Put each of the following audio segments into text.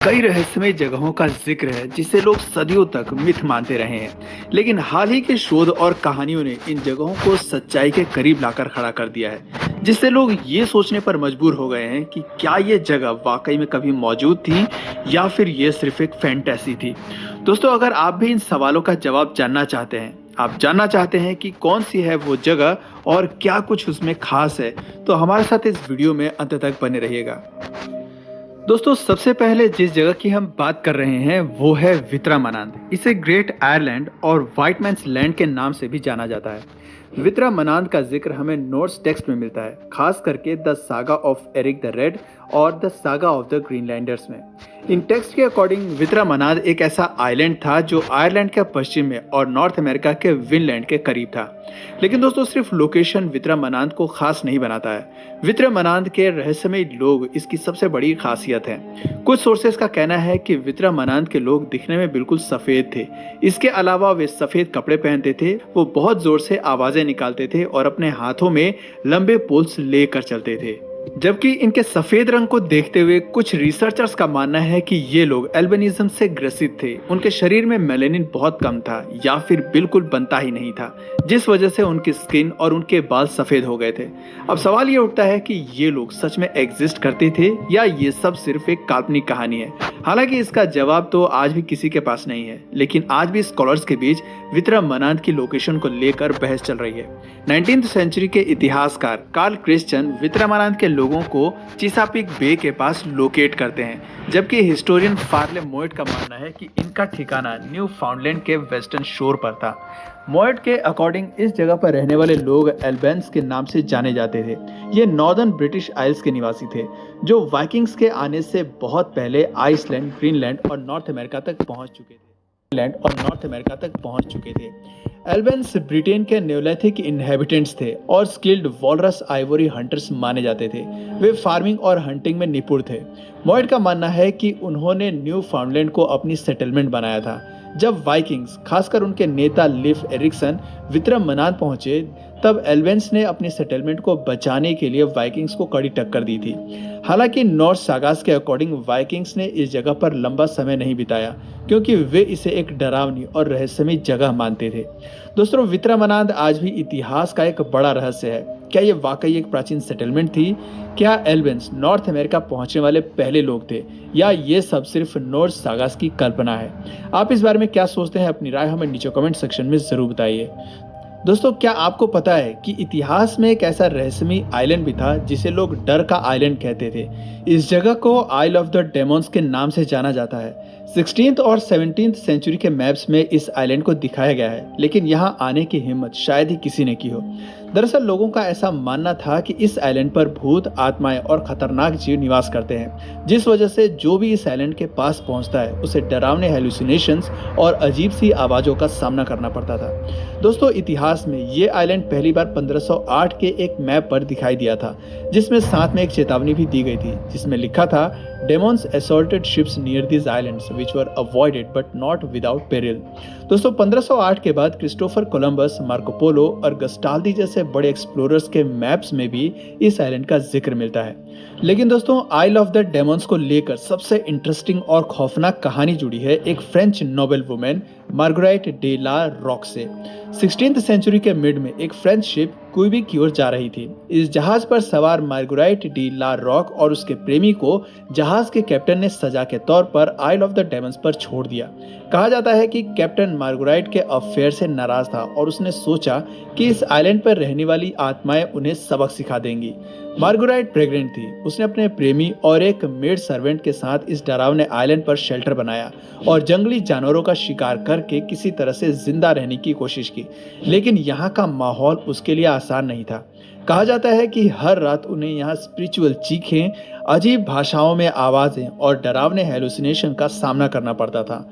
कई रहस्यमय जगहों का जिक्र है जिसे लोग सदियों तक मिथ मानते रहे हैं। लेकिन हाल ही के शोध और कहानियों ने इन जगहों को सच्चाई के करीब लाकर खड़ा कर दिया है, जिससे लोग ये सोचने पर मजबूर हो गए हैं कि क्या ये जगह वाकई में कभी मौजूद थी या फिर ये सिर्फ एक फैंटेसी थी। दोस्तों, अगर आप भी इन सवालों का जवाब जानना चाहते हैं, आप जानना चाहते हैं कि कौन सी है वो जगह और क्या कुछ उसमें खास है, तो हमारे साथ इस वीडियो में अंत तक बने रहिएगा। दोस्तों, सबसे पहले जिस जगह की हम बात कर रहे हैं वो है वित्रामनांद। इसे ग्रेट आयरलैंड और व्हाइट मैंस लैंड के नाम से भी जाना जाता है। वित्रामनांद का जिक्र हमें नॉर्स टेक्स्ट में मिलता है, खास करके the saga of Eric the red और the saga of the Greenlanders में। इन टेक्स्ट के अकॉर्डिंग वित्रामनांद एक ऐसा आइलैंड था जो आयरलैंड के पश्चिम में और नॉर्थ अमेरिका के विनलैंड के करीब था। लेकिन दोस्तों, सिर्फ लोकेशन वित्रामनांद को खास नहीं बनाता है। वित्रामनांद के रहस्यमय लोग इसकी सबसे बड़ी खासियत हैं। कुछ सोर्सेस का कहना है कि वित्रामनांद के लोग दिखने में बिल्कुल सफेद थे। इसके अलावा वे सफेद कपड़े पहनते थे, वो बहुत जोर से आवाजें निकालते थे और अपने हाथों में लंबे पोल्स लेकर चलते थे। जबकि इनके सफेद रंग को देखते हुए कुछ रिसर्चर्स का मानना है कि ये लोग एल्बिनिज्म से ग्रसित थे। उनके शरीर में मेलेनिन बहुत कम था या फिर बिल्कुल बनता ही नहीं था, जिस वजह से उनकी स्किन और उनके बाल सफेद हो गए थे। अब सवाल ये उठता है कि ये लोग सच में एग्जिस्ट करते थे या ये सब सिर्फ एक काल्पनिक कहानी है। हालांकि इसका जवाब तो आज भी किसी के पास नहीं है, लेकिन आज भी स्कॉलर्स के बीच वित्रामनांद की लोकेशन को लेकर बहस चल रही है। 19वीं सेंचुरी के इतिहासकार कार्ल क्रिश्चियन वित्रामनांद के लोगों को चिसापीक बे के पास लोकेट करते हैं, जबकि हिस्टोरियन फार्ले मोएट का मानना है कि इनका ठिकाना न्यू फाउंडलैंड के वेस्टर्न शोर पर था। मोएट के अकॉर्डिंग इस जगह पर रहने वाले लोग एल्बेंस के नाम से जाने जाते थे। ये नॉर्दर्न ब्रिटिश आइल्स के निवासी थे, जो वाइकिंग्स के आने से बहुत पहले आइसलैंड, ग्रीनलैंड और नॉर्थ अमेरिका तक पहुंच चुके थे। एल्बेंस ब्रिटेन के न्योलिथिक इनहेबिटेंट्स थे और स्किल्ड वॉलरस आइवरी हंटर्स माने जाते थे। वे फार्मिंग और हंटिंग में निपुण थे। मॉयड का मानना है कि उन्होंने न्यू फाउंडलैंड को अपनी सेटलमेंट बनाया था। जब वाइकिंग्स, खासकर उनके नेता लिफ एरिक्सन, वित्रामनांद पहुंचे, तब एल्बेंस ने अपनी सेटलमेंट को बचाने के लिए वाइकिंग्स को कड़ी टक्कर दी थी। हालांकि नॉर्स सागास के अकॉर्डिंग वाइकिंग्स ने इस जगह पर लंबा समय नहीं बिताया, क्योंकि वे इसे एक डरावनी और रहस्यमय जगह मानते थे। दोस्तों, वित्रामनांद आज भी इतिहास का एक बड़ा रहस्य है। क्या ये वाकई एक प्राचीन सेटलमेंट थी? क्या एल्बेंस नॉर्थ अमेरिका पहुंचने वाले पहले लोग थे, या ये सब सिर्फ नॉर्स सागास की कल्पना है? आप इस बारे में क्या सोचते हैं? अपनी राय हमें नीचे कमेंट सेक्शन में जरूर बताइए। दोस्तों, क्या आपको पता है कि इतिहास में एक ऐसा रहस्यमय आइलैंड भी था जिसे लोग डर का आइलैंड कहते थे? इस जगह को आइल ऑफ द डेमोन्स के नाम से जाना जाता है। 16th और 17th सेंचुरी के मैप्स में इस आइलैंड को दिखाया गया है, लेकिन यहाँ आने की हिम्मत शायद ही किसी ने की हो। दरअसल लोगों का ऐसा मानना था कि इस आइलैंड पर भूत, आत्माएं और खतरनाक जीव निवास करते हैं, जिस वजह से जो भी इस आइलैंड के पास पहुंचता है उसे डरावने हेलुसिनेशंस और अजीब सी आवाजों का सामना करना पड़ता था। दोस्तों, इतिहास में ये आइलैंड पहली बार 1508 के एक मैप पर दिखाई दिया था, जिसमें साथ में एक चेतावनी भी दी गई थी, जिसमें लिखा था, demons assaulted ships near these islands which were avoided but not without peril। दोस्तों, 1508 के बाद क्रिस्टोफर कोलंबस, मार्को पोलो और गस्टाल्दी जैसे बड़े एक्सप्लोरर्स के मैप्स में भी इस आइलैंड का जिक्र मिलता है। लेकिन दोस्तों, आइल ऑफ द डेमोन्स को लेकर सबसे इंटरेस्टिंग और खौफनाक कहानी जुड़ी है एक French noble women Marguerite de la Rocque से। 16th सेंचुरी के मिड में एक फ्रेंच शिप क्यूबेक की ओर जा रही थी। इस जहाज पर सवार मार्गरेट डी ला रॉक और उसके प्रेमी को जहाज के कैप्टन ने सजा के तौर पर आइल ऑफ द डेमन्स पर छोड़ दिया। कहा जाता है कि कैप्टन मार्गरेट के अफेयर से नाराज था और उसने सोचा कि इस आइलैंड पर रहने वाली आत्माएं उन्हें सबक सिखा देंगी। मार्गरेट प्रेग्नेंट थी। उसने अपने प्रेमी और एक मेड सर्वेंट के साथ इस डरावने आइलैंड पर शेल्टर बनाया और जंगली जानवरों का शिकार करके किसी तरह से जिंदा रहने की कोशिश की। लेकिन यहाँ का माहौल उसके लिए आसान नहीं था। कहा जाता है कि हर रात उन्हें यहाँ स्पिरिचुअल चीखें, अजीब भाषाओं में आवाजें और डरावने हेलुसिनेशन का सामना करना पड़ता था।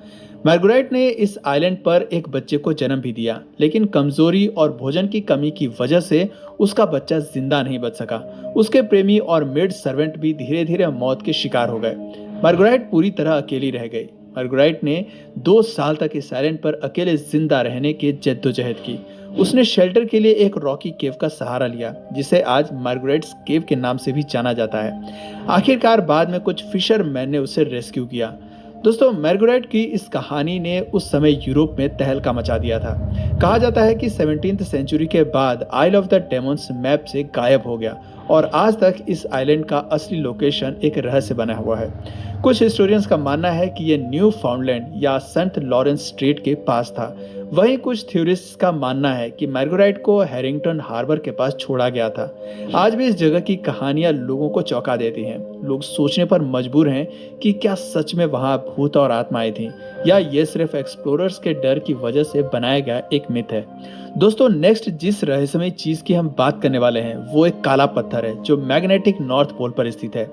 मार्गरेट ने इस आइलैंड पर एक बच्चे को जन्म भी दिया, लेकिन कमजोरी और भोजन की कमी की वजह से उसका बच्चा जिंदा नहीं बच सका। उसके प्रेमी और मेड सर्वेंट भी धीरे धीरे मौत के शिकार हो गए। मार्गरेट पूरी तरह अकेली रह गई। मार्गरेट ने 2 साल तक इस आइलैंड पर अकेले जिंदा रहने की जद्दोजहद की। उसने शेल्टर के लिए एक रॉकी केव का सहारा लिया, जिसे आज मार्गरेट्स केव के नाम से भी जाना जाता है। आखिरकार बाद में कुछ फिशरमैन ने उसे रेस्क्यू किया। दोस्तों, मार्गरेट की इस कहानी ने उस समय यूरोप में तहलका मचा दिया था। कहा जाता है कि 17th सेंचुरी के बाद आइल ऑफ द डेमन्स मैप से गायब हो गया और आज तक इस आइलैंड का असली लोकेशन एक रहस्य बना हुआ है। कुछ हिस्टोरियंस का मानना है कि यह न्यू फाउंडलैंड या सेंट लॉरेंस स्ट्रेट के पास था। वहीं कुछ थ्योरिस्ट्स का मानना है कि मार्गरेट को हैरिंगटन हार्बर के पास छोड़ा गया था। आज भी इस जगह की कहानियां लोगों को चौंका देती हैं। लोग सोचने पर मजबूर हैं कि क्या सच में वहां भूत और आत्माएं थीं, या ये सिर्फ एक्सप्लोरर्स के डर की वजह से बनाया गया एक मिथ है। दोस्तों, नेक्स्ट जिस रहस्यमय चीज की हम बात करने वाले हैं वो एक काला पत्थर है जो मैग्नेटिक नॉर्थ पोल पर स्थित है।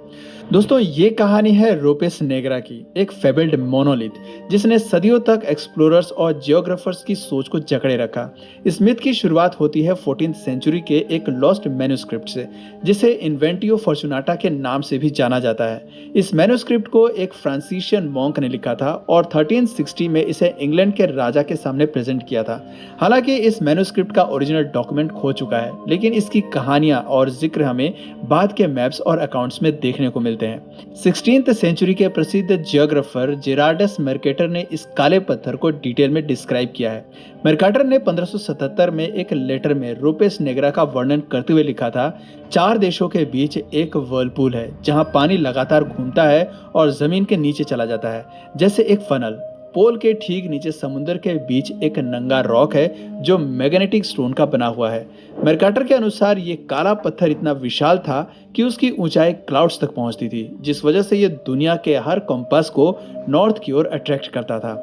दोस्तों, ये कहानी है रोपेस नेग्रा की, एक फेबल्ड मोनोलिथ जिसने सदियों तक एक्सप्लोरर्स और जियोग्राफर्स की सोच को जकड़े रखा। इस मिथ की शुरुआत होती है 14th सेंचुरी के एक लॉस्ट मैन्युस्क्रिप्ट से, जिसे इन्वेंटियो फॉर्चुनाटा के नाम से भी जाना जाता है। इस मैन्युस्क्रिप्ट को एक फ्रांसीसियन मॉन्क ने लिखा था और 1360 में इसे इंग्लैंड के राजा के सामने प्रेजेंट किया था। हालांकि इस मैन्युस्क्रिप्ट का ओरिजिनल डॉक्यूमेंट खो चुका है, लेकिन इसकी कहानियां और जिक्र हमें बाद के मैप्स और अकाउंट्स में देखने को मिलते हैं। 16th सेंचुरी के प्रसिद्ध जियोग्राफर जेरार्डस मर्केटर ने इस काले पत्थर को डिटेल में डिस्क्राइब किया है। मर्काटर ने 1577 में एक लेटर में रोपेस नेग्रा का वर्णन करते हुए लिखा था, 4 देशों के बीच एक वर्लपूल है जहां पानी लगातार घूमता है और जमीन के नीचे चला जाता है, जैसे एक फनल। पोल के ठीक नीचे समुद्र के बीच एक नंगा रॉक है जो मैग्नेटिक स्टोन का बना हुआ है। मर्काटर के अनुसार ये काला पत्थर इतना विशाल था कि उसकी ऊंचाई क्लाउड्स तक पहुंचती थी, जिस वजह से ये दुनिया के हर कंपास को नॉर्थ की ओर अट्रैक्ट करता था।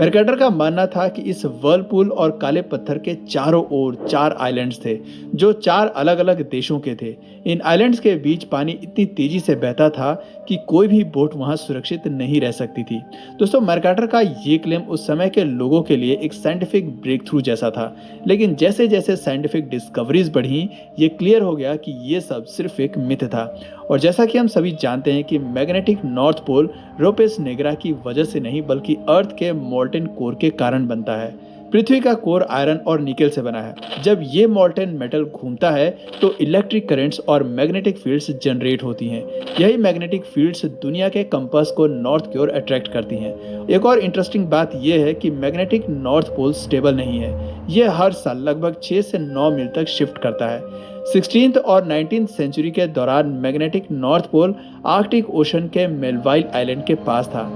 मर्काटर का मानना था कि इस वर्लपूल और काले पत्थर के चारों ओर 4 आइलैंड्स थे जो 4 अलग अलग देशों के थे। इन आइलैंड्स के बीच पानी इतनी तेजी से बहता था कि कोई भी बोट वहां सुरक्षित नहीं रह सकती थी। दोस्तों, मर्काटर का ये क्लेम उस समय के लोगों के लिए एक साइंटिफिक ब्रेक थ्रू जैसा था, लेकिन जैसे जैसे साइंटिफिक डिस्कवरीज बढ़ी, ये क्लियर हो गया कि ये सब सिर्फ एक मिथ था। और जैसा कि हम सभी जानते हैं कि मैग्नेटिक नॉर्थ पोल रोपेस नेग्रा की वजह से नहीं बल्कि अर्थ के मोल्टेन कोर के कारण बनता है। पृथ्वी का कोर आयरन और निकेल से बना है। जब ये मोल्टेन मेटल घूमता है तो इलेक्ट्रिक करंट्स और मैग्नेटिक फील्ड्स जनरेट होती हैं। यही मैग्नेटिक फील्ड्स दुनिया के कंपास को नॉर्थ की ओर अट्रैक्ट करती हैं। एक और इंटरेस्टिंग बात यह है कि मैग्नेटिक नॉर्थ पोल स्टेबल नहीं है। यह हर साल लगभग 6 से 9 मील तक शिफ्ट करता है। 16th और 19th सेंचुरी के दौरान magnetic north pole Arctic ocean के मेलवाइल आइलैंड के पास था,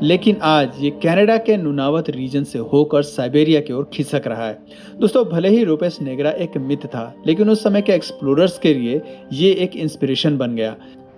लेकिन आज ये कनाडा के नुनावत रीजन से होकर साइबेरिया की ओर खिसक रहा है। दोस्तों, भले ही रोपेस नेग्रा एक मिथ था, लेकिन उस समय के एक्सप्लोरर्स के लिए ये एक इंस्पिरेशन बन गया।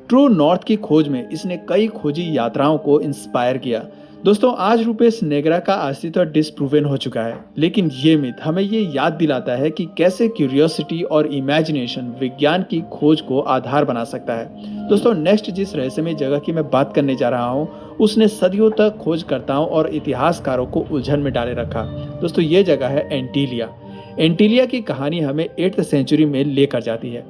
ट्रू नॉर्थ की खोज में इसने कई खोजी यात्राओं को इंस्पायर किया। दोस्तों, आज रोपेस नेग्रा का अस्तित्व डिसप्रूवन हो चुका है, लेकिन ये मिथ हमें ये याद दिलाता है कि कैसे क्यूरियोसिटी और इमेजिनेशन विज्ञान की खोज को आधार बना सकता है। दोस्तों, नेक्स्ट जिस रहस्यमय जगह की मैं बात करने जा रहा हूँ उसने सदियों तक खोजकर्ताओं और इतिहासकारों को उलझन में डाले रखा। दोस्तों, ये जगह है एंटीलिया। एंटीलिया की कहानी हमें 8th सेंचुरी में लेकर जाती है।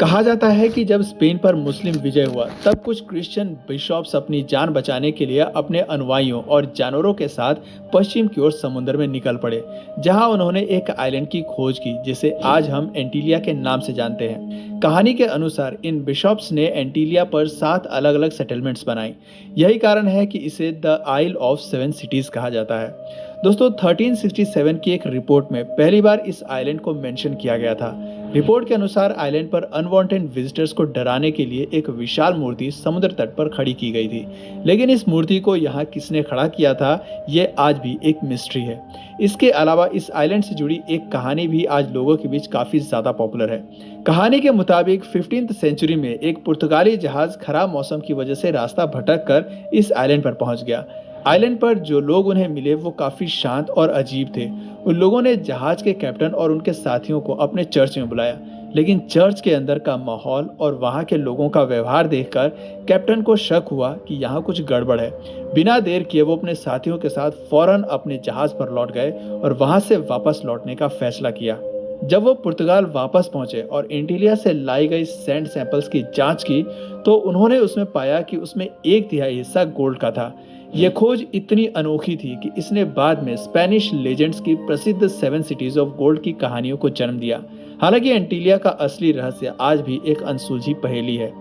कहा जाता है कि जब स्पेन पर मुस्लिम विजय हुआ तब कुछ क्रिश्चियन बिशॉप्स अपनी जान बचाने के लिए अपने अनुयायियों और जानवरों के साथ पश्चिम की ओर समुद्र में निकल पड़े, जहां उन्होंने एक आइलैंड की खोज की जिसे आज हम एंटीलिया के नाम से जानते हैं। कहानी के अनुसार इन बिशॉप्स ने एंटीलिया पर 7 अलग अलग सेटलमेंट्स बनाई। यही कारण है कि इसे द आइल ऑफ 7 सिटीज कहा जाता है। दोस्तों, 1367 की एक रिपोर्ट में पहली बार इस आइलैंड को मेंशन किया गया था। रिपोर्ट के अनुसार आइलैंड पर अनवांटेड विजिटर्स को डराने के लिए एक विशाल मूर्ति समुद्र तट पर खड़ी की गई थी, लेकिन इस मूर्ति को यहाँ किसने खड़ा किया था ये आज भी एक मिस्ट्री है। इसके अलावा इस आइलैंड से जुड़ी एक कहानी भी आज लोगों के बीच काफी ज्यादा पॉपुलर है। कहानी के मुताबिक 15th सेंचुरी में एक पुर्तगाली जहाज खराब मौसम की वजह से रास्ता भटक कर इस आइलैंड पर पहुंच गया। आइलैंड पर जो लोग उन्हें मिले वो काफी शांत और अजीब थे। उन लोगों ने जहाज के कैप्टन और उनके साथियों को अपने चर्च में बुलाया, लेकिन चर्च के अंदर का माहौल और वहां के लोगों का व्यवहार देखकर कैप्टन को शक हुआ कि यहाँ कुछ गड़बड़ है। बिना देर किए वो अपने साथियों के साथ फौरन अपने जहाज पर लौट गए और वहां से वापस लौटने का फैसला किया। जब वो पुर्तगाल वापस पहुंचे और एंटीलिया से लाई गई सैंड सैंपल्स की जांच की तो उन्होंने उसमें पाया कि उसमें 1/3 हिस्सा गोल्ड का था। ये खोज इतनी अनोखी थी कि इसने बाद में स्पेनिश लेजेंड्स की प्रसिद्ध सेवन सिटीज ऑफ गोल्ड की कहानियों को जन्म दिया। हालांकि एंटीलिया का असली रहस्य आज भी एक अनसुलझी पहेली है।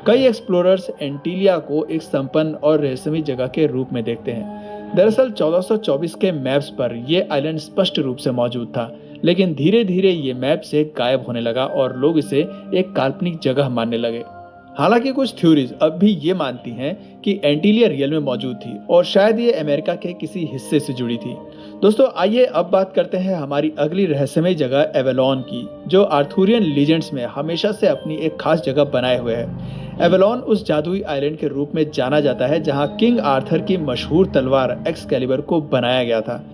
कई एक्सप्लोरर्स एंटीलिया को एक संपन्न और रहस्यमयी जगह के रूप में देखते हैं। दरअसल 1424 के मैप्स पर यह आइलैंड स्पष्ट रूप से मौजूद था, लेकिन धीरे धीरे ये मैप से गायब होने लगा और लोग इसे एक काल्पनिक जगह मानने लगे। हालांकि कुछ थ्योरीज अब भी ये मानती हैं कि एंटीलिया रियल में मौजूद थी और शायद ये अमेरिका के किसी हिस्से से जुड़ी थी। दोस्तों, आइए अब बात करते हैं हमारी अगली रहस्यमय जगह एवेलॉन की, जो आर्थुरियन लीजेंड्स में हमेशा से अपनी एक खास जगह बनाए हुए है। एवेलॉन उस जादुई आइलैंड के रूप में जाना जाता है जहां किंग आर्थर की मशहूर तलवार एक्सकैलिबर को बनाया गया था।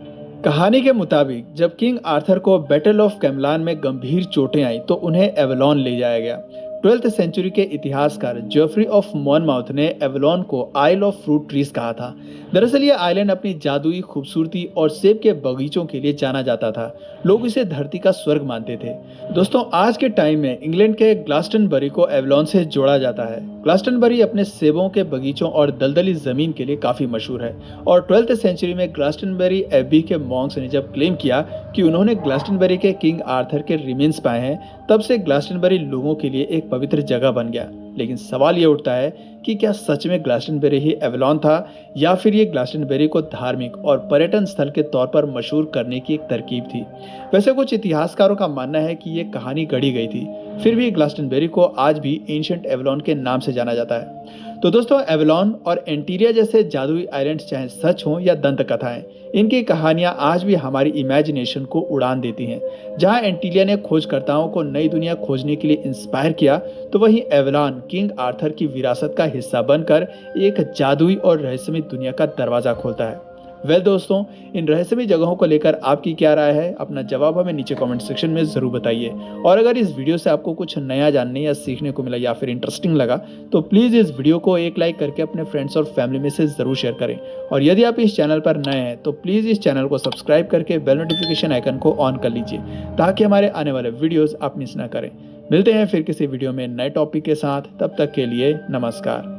कहानी के मुताबिक जब किंग आर्थर को बैटल ऑफ कैमलान में गंभीर चोटें आई तो उन्हें एवेलॉन ले जाया गया। 12th सेंचुरी के इतिहासकार जेफरी ऑफ मॉनमाउथ ने एवेलॉन को आइल ऑफ फ्रूट ट्रीज कहा था। दरअसल ये आइलैंड अपनी जादुई खूबसूरती और सेब के बगीचों के लिए जाना जाता था। लोग इसे धरती का स्वर्ग मानते थे। दोस्तों, आज के टाइम में इंग्लैंड के ग्लास्टनबरी को एवेलॉन से जोड़ा जाता है। ग्लास्टनबरी अपने सेबों के बगीचों और दलदली जमीन के लिए काफी मशहूर है और 12th सेंचुरी में ग्लास्टनबरी एबी के मॉन्क्स ने जब क्लेम किया कि उन्होंने ग्लास्टनबरी के किंग आर्थर के रिमेन्स पाए हैं, तब से ग्लास्टनबरी लोगों के लिए एक पवित्र जगह बन गया। लेकिन सवाल ये उठता है कि क्या सच में ग्लास्टनबरी ही एवेलॉन था या फिर ये ग्लास्टनबरी को धार्मिक और पर्यटन स्थल के तौर पर मशहूर करने की एक तरकीब थी। वैसे कुछ इतिहासकारों का मानना है कि ये कहानी गढ़ी गई थी। फिर भी ग्लास्टनबरी को आज भी एंशिएंट एवेलॉन के नाम से जाना जाता है। तो दोस्तों, एवेलॉन और एंटीरिया जैसे जादुई आइलैंड्स चाहे सच हों या दंत कथाएं, इनकी कहानियां आज भी हमारी इमेजिनेशन को उड़ान देती हैं। जहां एंटीलिया ने खोजकर्ताओं को नई दुनिया खोजने के लिए इंस्पायर किया, तो वहीं एवेलॉन किंग आर्थर की विरासत का हिस्सा बनकर एक जादुई और रहस्यमय दुनिया का दरवाजा खोलता है। दोस्तों, इन रहस्यमय जगहों को लेकर आपकी क्या राय है? अपना जवाब हमें नीचे कमेंट सेक्शन में जरूर बताइए। और अगर इस वीडियो से आपको कुछ नया जानने या सीखने को मिला या फिर इंटरेस्टिंग लगा, तो प्लीज इस वीडियो को एक लाइक करके अपने फ्रेंड्स और फैमिली में से जरूर शेयर करें। और यदि आप इस चैनल पर नए हैं तो प्लीज इस चैनल को सब्सक्राइब करके बेल नोटिफिकेशन आइकन को ऑन कर लीजिए, ताकि हमारे आने वाले वीडियोज आप मिस ना करें। मिलते हैं फिर किसी वीडियो में नए टॉपिक के साथ। तब तक के लिए नमस्कार।